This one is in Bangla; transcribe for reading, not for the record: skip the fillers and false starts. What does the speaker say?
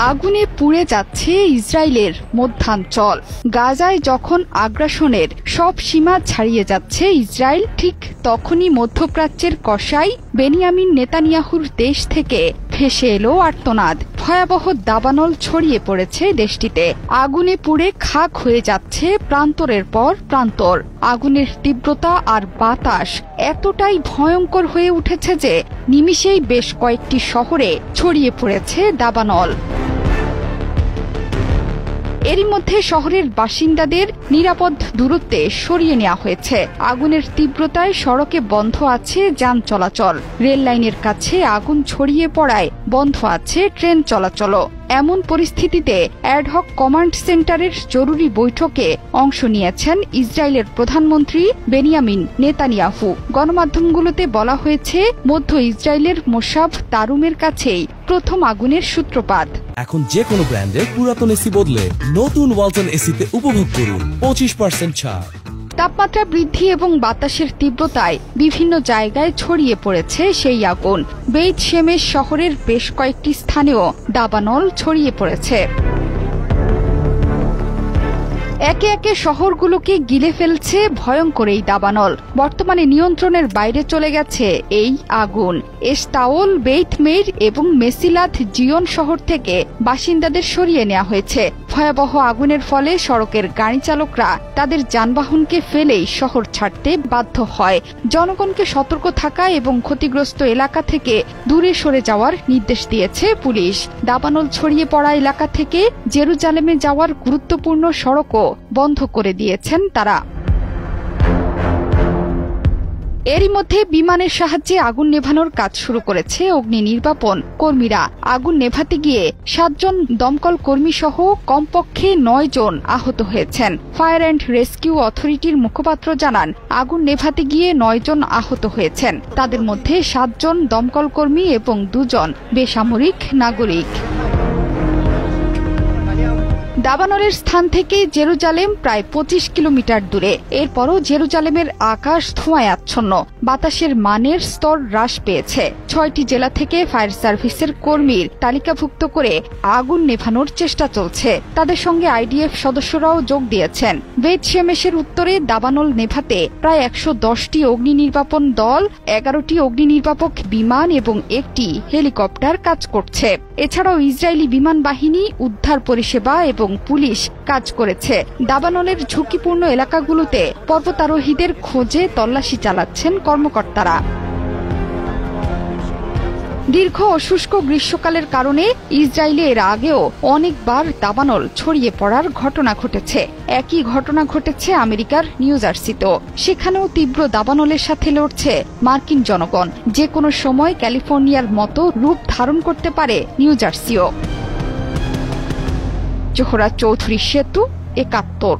আগুনে পুড়ে যাচ্ছে ইসরায়েলের মধ্যাঞ্চল। গাজায় যখন আগ্রাসনের সব সীমা ছাড়িয়ে যাচ্ছে ইসরায়েল, ঠিক তখনই মধ্যপ্রাচ্যের কসাই বেনিয়ামিন নেতানিয়াহুর দেশ থেকে ভেসে এলো আর্তনাদ। ভয়াবহ দাবানল ছড়িয়ে পড়েছে দেশটিতে। আগুনে পুড়ে খাক হয়ে যাচ্ছে প্রান্তরের পর প্রান্তর। আগুনের তীব্রতা আর বাতাস এতটাই ভয়ঙ্কর হয়ে উঠেছে যে নিমিষেই বেশ কয়েকটি শহরে ছড়িয়ে পড়েছে দাবানল। এরই মধ্যে শহরের বাসিন্দাদের নিরাপদ দূরত্বে সরিয়ে নেওয়া হয়েছে। আগুনের তীব্রতায় সড়কে বন্ধ আছে যান চলাচল। রেল লাইনের কাছে আগুন ছড়িয়ে পড়ায় বন্ধ আছে ট্রেন চলাচলও। এমন পরিস্থিতিতে অ্যাডহক কমান্ড সেন্টারের জরুরি বৈঠকে অংশ নিয়েছেন ইসরায়েলের প্রধানমন্ত্রী বেনিয়ামিন নেতানিয়াহু। গণমাধ্যমগুলোতে বলা হয়েছে, মধ্য ইসরায়েলের মোসাব তারুমের কাছেই প্রথম আগুনের সূত্রপাত। এখন যে কোনো ব্র্যান্ডের পুরাতন এসি বদলে নতুন ওয়ালটন এসিতে উপভোগ করুন 25% ছাড়। তাপমাত্রা বৃদ্ধি এবং বাতাসের তীব্রতায় বিভিন্ন জায়গায় ছড়িয়ে পড়েছে সেই আগুন। বেইত শেমেশ শহরের বেশ কয়েকটি স্থানেও দাবানল ছড়িয়ে পড়েছে। একে একে শহরগুলোকে গিলে ফেলছে ভয়ঙ্কর এই দাবানল। বর্তমানে নিয়ন্ত্রণের বাইরে চলে গেছে এই আগুন। এশতাওল, বেইত মেইর এবং মেসিলাথ জিয়ন শহর থেকে বাসিন্দাদের সরিয়ে নেওয়া হয়েছে। ভয়াবহ আগুনের ফলে সড়কের গাড়ি চালকরা তাদের যানবাহনকে ফেলেই শহর ছাড়তে বাধ্য হয়। জনগণকে সতর্ক থাকা এবং ক্ষতিগ্রস্ত এলাকা থেকে দূরে সরে যাওয়ার নির্দেশ দিয়েছে পুলিশ। দাবানল ছড়িয়ে পড়া এলাকা থেকে জেরুজালেমে যাওয়ার গুরুত্বপূর্ণ সড়কও বন্ধ করে দিয়েছেন তারা। এরই মধ্যে বিমানের সাহায্যে আগুন নেভানোর কাজ শুরু করেছে অগ্নি নির্বাপন কর্মীরা। আগুন নেভাতে গিয়ে 7 জন দমকল কর্মী সহ কমপক্ষে 9 জন আহত হয়েছেন। ফায়ার অ্যান্ড রেস্কিউ অথরিটির মুখপাত্র জানান, আগুন নেভাতে গিয়ে 9 জন আহত হয়েছেন। তাদের মধ্যে 7 জন দমকল কর্মী এবং 2 জন বেসামরিক নাগরিক। দাবানলের স্থান থেকে জেরুজালেম প্রায় 25 কিলোমিটার দূরে। এরপরও জেরুজালেমের আকাশ ধোঁয়ায় আচ্ছন্ন। বাতাসের মানের স্তর হ্রাস পেয়েছে। 6টি জেলা থেকে ফায়ার সার্ভিসের কর্মীর তালিকাভুক্ত করে আগুন নেভানোর চেষ্টা চলছে। তাদের সঙ্গে আইডিএফ সদস্যরাও যোগ দিয়েছেন। বেইত শেমেশের উত্তরে দাবানল নেভাতে প্রায় 110টি অগ্নি নির্বাপন দল, 11টি অগ্নি নির্বাপক বিমান এবং 1টি হেলিকপ্টার কাজ করছে। এছাড়াও ইসরায়েলি বিমান বাহিনী, উদ্ধার পরিষেবা এবং পুলিশ কাজ করেছে। দাবানলের ঝুঁকিপূর্ণ এলাকাগুলোতে পর্বতারোহীদের খোঁজে তল্লাশি চালাচ্ছেন কর্মকর্তারা। দীর্ঘ ও শুষ্ক গ্রীষ্মকালের কারণে ইসরায়েলে এর আগেও অনেকবার দাবানল ছড়িয়ে পড়ার ঘটনা ঘটেছে। একই ঘটনা ঘটেছে আমেরিকার নিউ জার্সিতেও। সেখানেও তীব্র দাবানলের সাথে লড়ছে মার্কিন জনগণ। যে কোনো সময় ক্যালিফোর্নিয়ার মতো রূপ ধারণ করতে পারে নিউ জার্সিও। জোহরা চৌধুরী সেতু, 71।